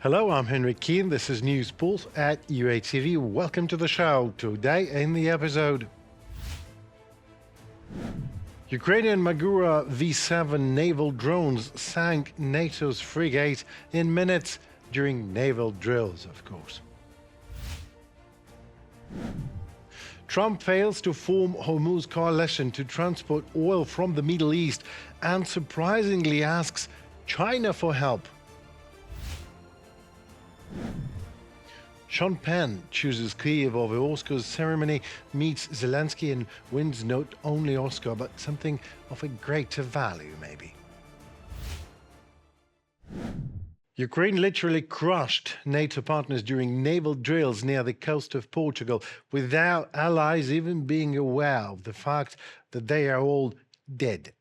Hello, I'm Henry Keane. This is News Pulse at UATV. Welcome to the show. Today in the episode, Ukrainian MAGURA V7 naval drones sank NATO's frigate in minutes during naval drills, of course. Trump fails to form Hormuz coalition to transport oil from the Middle East and surprisingly asks China for help. Penn chooses Kyiv over Oscar's ceremony, meets Zelenskyy and wins not only Oscar, but something of a greater value, maybe. Ukraine literally crushed NATO partners during naval drills near the coast of Portugal, without allies even being aware of the fact that they are all dead.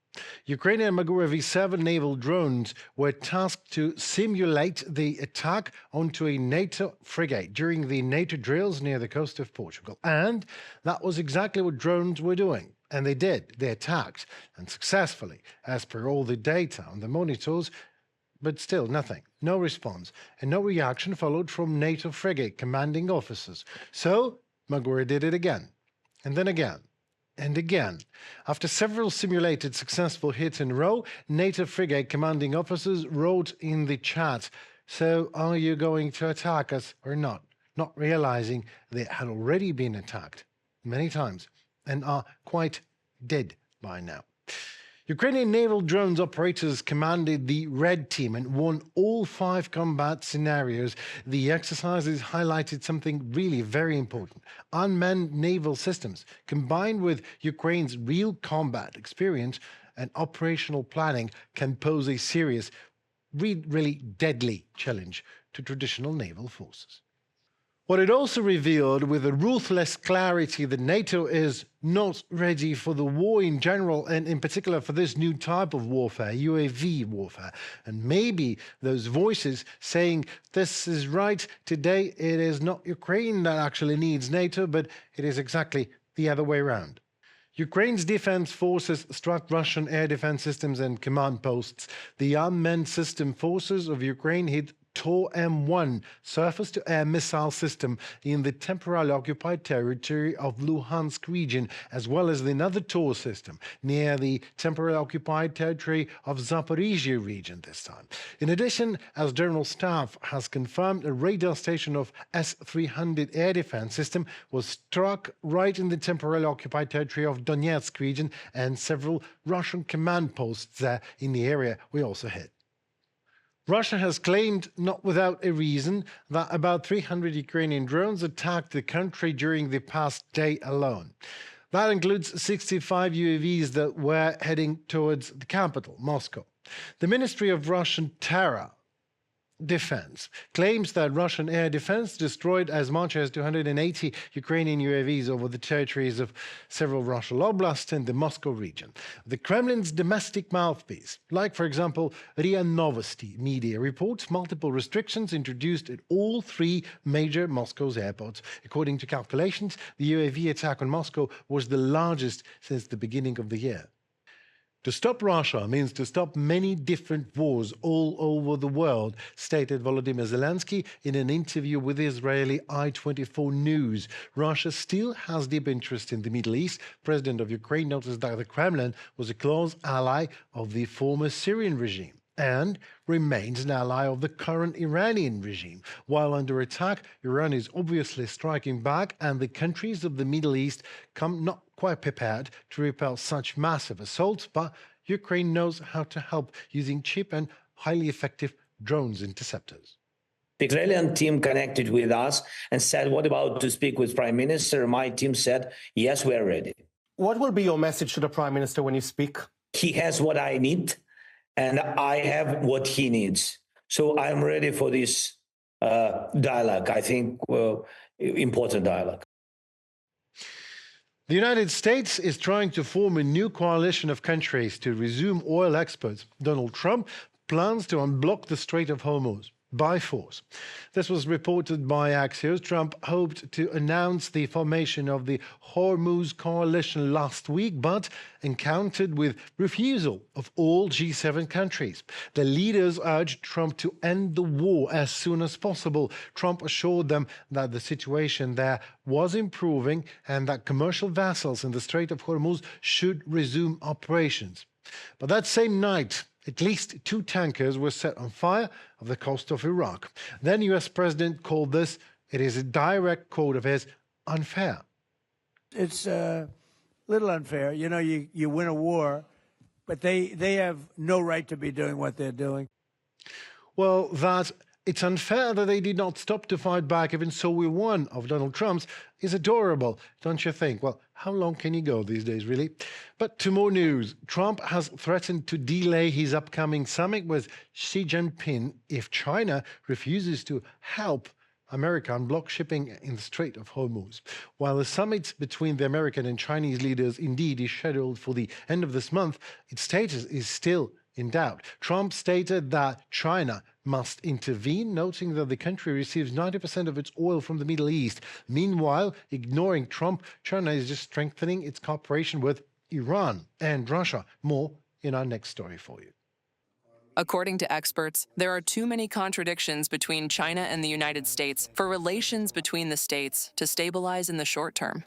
Ukrainian MAGURA V7 naval drones were tasked to simulate the attack onto a NATO frigate during the NATO drills near the coast of Portugal. And that was exactly what drones were doing. And they did. They attacked, and successfully, as per all the data on the monitors, but still nothing. No response, and no reaction followed from NATO frigate commanding officers. So MAGURA did it again, and then again. And again, after several simulated successful hits in a row, NATO frigate commanding officers wrote in the chat, "So are you going to attack us or not?" Not realizing they had already been attacked many times and are quite dead by now. Ukrainian naval drones operators commanded the Red Team and won all 5 combat scenarios. The exercises highlighted something really very important. Unmanned naval systems, combined with Ukraine's real combat experience and operational planning, can pose a serious, really deadly challenge to traditional naval forces. What it also revealed with a ruthless clarity that NATO is not ready for the war in general, and in particular for this new type of warfare, UAV warfare. And maybe those voices saying this is right, today it is not Ukraine that actually needs NATO, but it is exactly the other way around. Ukraine's defense forces struck Russian air defense systems and command posts. The unmanned system forces of Ukraine hit Tor M1 surface-to-air missile system in the temporarily occupied territory of Luhansk region, as well as another Tor system near the temporarily occupied territory of Zaporizhia region this time. In addition, as General Staff has confirmed, a radar station of S-300 air defense system was struck right in the temporarily occupied territory of Donetsk region, and several Russian command posts there in the area were also hit. Russia has claimed, not without a reason, that about 300 Ukrainian drones attacked the country during the past day alone. That includes 65 UAVs that were heading towards the capital, Moscow. The Ministry of Russian Terror Defense claims that Russian air defense destroyed as much as 280 Ukrainian UAVs over the territories of several Russian oblasts in the Moscow region. The Kremlin's domestic mouthpiece, like for example RIA Novosti media, reports multiple restrictions introduced at all 3 major Moscow's airports. According to calculations, the UAV attack on Moscow was the largest since the beginning of the year. To stop Russia means to stop many different wars all over the world, stated Volodymyr Zelenskyy in an interview with Israeli I-24 News. Russia still has deep interest in the Middle East. President of Ukraine noticed that the Kremlin was a close ally of the former Syrian regime and remains an ally of the current Iranian regime. While under attack, Iran is obviously striking back, and the countries of the Middle East come not quite prepared to repel such massive assaults, but Ukraine knows how to help using cheap and highly effective drones interceptors. The Israeli team connected with us and said, "What about to speak with Prime Minister?" My team said, "Yes, we're ready." What will be your message to the Prime Minister when you speak? He has what I need, and I have what he needs. So I'm ready for this dialogue. I think important dialogue. The United States is trying to form a new coalition of countries to resume oil exports. Donald Trump plans to unblock the Strait of Hormuz. by force. This was reported by Axios. Trump hoped to announce the formation of the Hormuz coalition last week, but encountered with refusal of all G7 countries. The leaders urged Trump to end the war as soon as possible. Trump assured them that the situation there was improving and that commercial vessels in the Strait of Hormuz should resume operations. But that same night, at least 2 tankers were set on fire off the coast of Iraq. Then US President called this, it is a direct quote of his, unfair. It's a little unfair. You know, you win a war, but they have no right to be doing what they're doing. Well, that it's unfair that they did not stop to fight back, even so we won, of Donald Trump's is adorable, don't you think? Well, how long can you go these days, really? But to more news. Trump has threatened to delay his upcoming summit with Xi Jinping if China refuses to help America unblock shipping in the Strait of Hormuz. While the summit between the American and Chinese leaders indeed is scheduled for the end of this month, its status is still in doubt. Trump stated that China must intervene, noting that the country receives 90% of its oil from the Middle East. Meanwhile, ignoring Trump, China is just strengthening its cooperation with Iran and Russia. More in our next story for you. According to experts, there are too many contradictions between China and the United States for relations between the states to stabilize in the short term.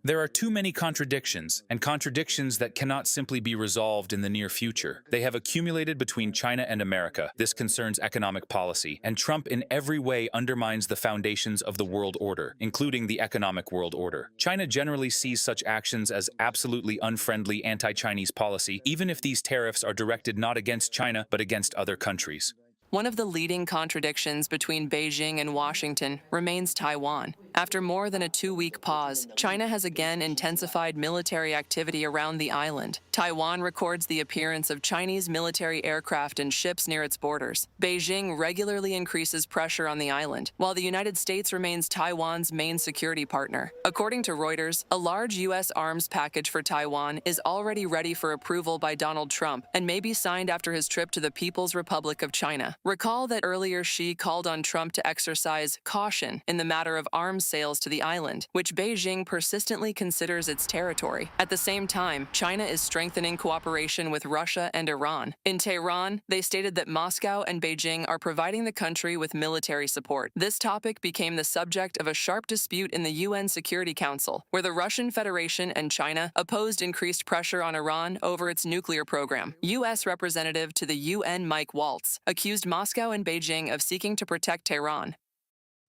There are too many contradictions, and contradictions that cannot simply be resolved in the near future. They have accumulated between China and America. This concerns economic policy, and Trump in every way undermines the foundations of the world order, including the economic world order. China generally sees such actions as absolutely unfriendly anti-Chinese policy, even if these tariffs are directed not against China, but against other countries. One of the leading contradictions between Beijing and Washington remains Taiwan. After more than a 2-week pause, China has again intensified military activity around the island. Taiwan records the appearance of Chinese military aircraft and ships near its borders. Beijing regularly increases pressure on the island, while the United States remains Taiwan's main security partner. According to Reuters, a large U.S. arms package for Taiwan is already ready for approval by Donald Trump and may be signed after his trip to the People's Republic of China. Recall that earlier Xi called on Trump to exercise caution in the matter of arms sales to the island, which Beijing persistently considers its territory. At the same time, China is strengthening cooperation with Russia and Iran. In Tehran, they stated that Moscow and Beijing are providing the country with military support. This topic became the subject of a sharp dispute in the UN Security Council, where the Russian Federation and China opposed increased pressure on Iran over its nuclear program. U.S. Representative to the UN Mike Waltz accused Moscow and Beijing of seeking to protect Tehran.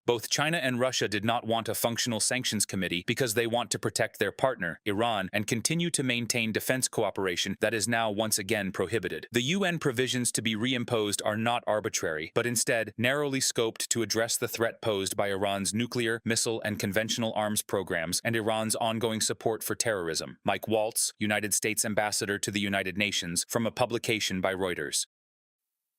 Both China and Russia did not want a functional sanctions committee because they want to protect their partner, Iran, and continue to maintain defense cooperation that is now once again prohibited. The UN provisions to be reimposed are not arbitrary, but instead narrowly scoped to address the threat posed by Iran's nuclear, missile, and conventional arms programs and Iran's ongoing support for terrorism. Mike Waltz, United States Ambassador to the United Nations, from a publication by Reuters.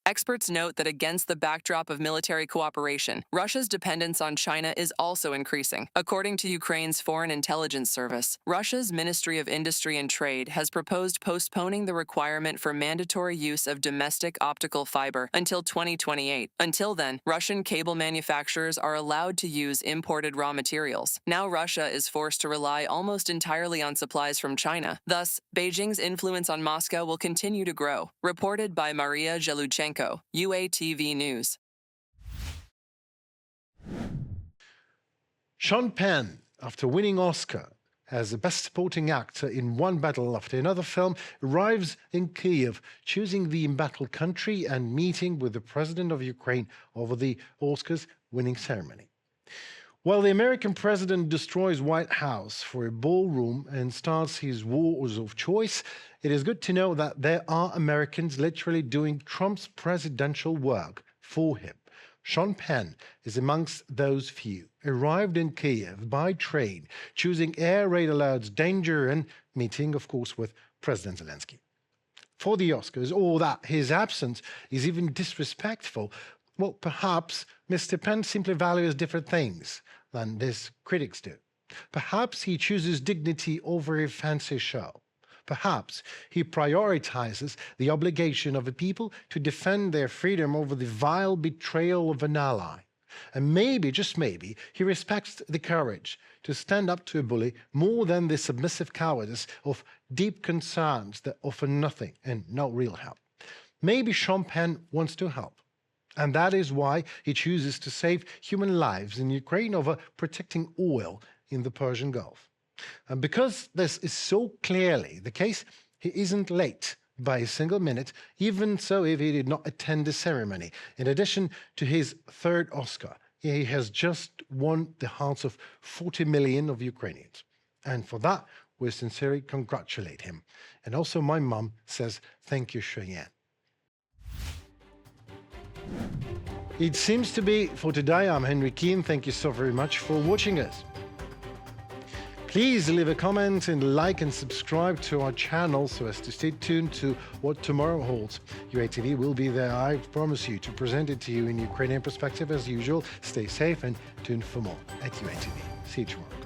Experts note that against the backdrop of military cooperation, Russia's dependence on China is also increasing. According to Ukraine's Foreign Intelligence Service, Russia's Ministry of Industry and Trade has proposed postponing the requirement for mandatory use of domestic optical fiber until 2028. Until then, Russian cable manufacturers are allowed to use imported raw materials. Now Russia is forced to rely almost entirely on supplies from China. Thus, Beijing's influence on Moscow will continue to grow. Reported by Maria Zheluchenko, UATV News. Sean Penn, after winning Oscar as the Best Supporting Actor in one battle after another film, arrives in Kyiv, choosing the embattled country and meeting with the President of Ukraine over the Oscars winning ceremony. While the American president destroys White House for a ballroom and starts his wars of choice, it is good to know that there are Americans literally doing Trump's presidential work for him. Sean Penn is amongst those few, arrived in Kyiv by train, choosing air raid alerts, danger, and meeting, of course, with President Zelenskyy. For the Oscars, or that his absence is even disrespectful, well, perhaps Mr. Penn simply values different things than his critics do. Perhaps he chooses dignity over a fancy show. Perhaps he prioritizes the obligation of a people to defend their freedom over the vile betrayal of an ally. And maybe, just maybe, he respects the courage to stand up to a bully more than the submissive cowardice of deep concerns that offer nothing and no real help. Maybe Penn wants to help. And that is why he chooses to save human lives in Ukraine over protecting oil in the Persian Gulf. And because this is so clearly the case, he isn't late by a single minute, even so if he did not attend the ceremony. In addition to his third Oscar, he has just won the hearts of 40 million of Ukrainians. And for that, we sincerely congratulate him. And also my mum says, thank you, Cheyenne. It seems to be for today. I'm Henry Keane. Thank you so very much for watching us. Please leave a comment and like and subscribe to our channel so as to stay tuned to what tomorrow holds. UATV will be there, I promise you, to present it to you in Ukrainian perspective as usual. Stay safe and tuned for more at UATV. See you tomorrow.